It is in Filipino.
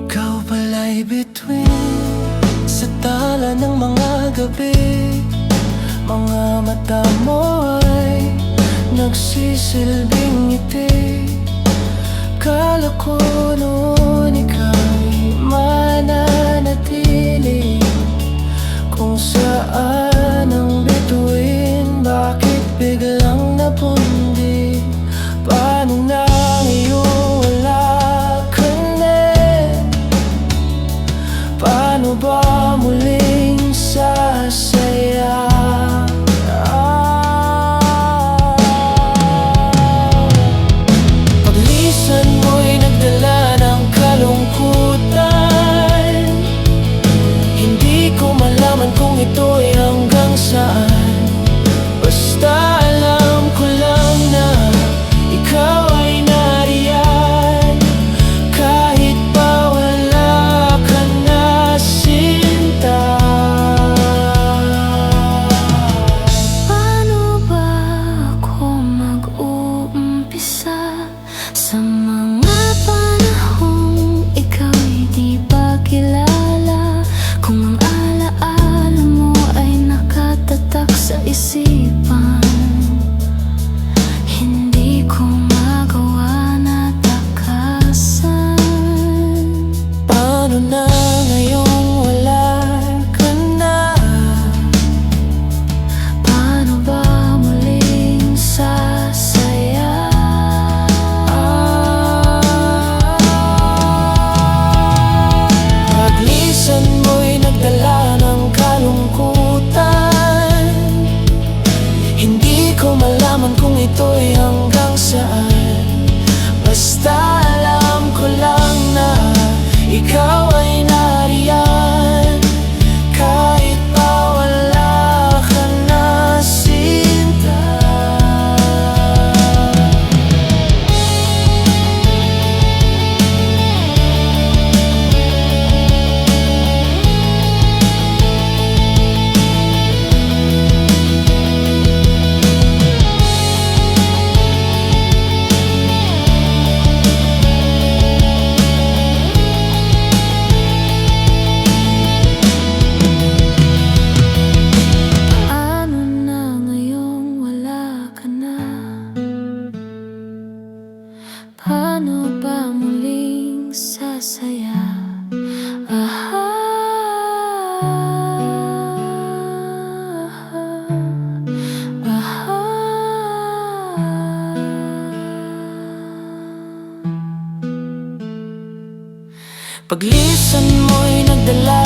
Ikaw pala'y bituin sa tala ng mga gabi. Mga mata mo ay nagsisilbing ngiti. Kala ko noon ika'y mananatili kung saan ang bituin. Bakit biglang napundi? Paano na ngayon wala ka na? Paano ba muling sasaya? Paglisan mo'y nagdala ng kalungkutan. Hindi ko malaman kung ito'y hanggang saan. Basta alam ko lang na ikaw ay nariyan, kahit pa wala ka na, sinta. Paano ba ako mag-uumpisa sa mga panahong ikaw'y di pa kilala? Kung ang alaala mo ay nakatatak sa isipan, hindi ko magawa na takasan. Paano na ngayong wala ka na? Paano ba muling sasaya? Paglisan mo'y nagdala ng kalungkutan. Hindi ko malaman kung ito'y hanggang saan. Basta alam ko lang na ikaw ay nariyan, kahit pa wala ka na, sinta. Paano na ngayong wala ka na? Paano ba muling sasaya? Paglisan mo'y nagdala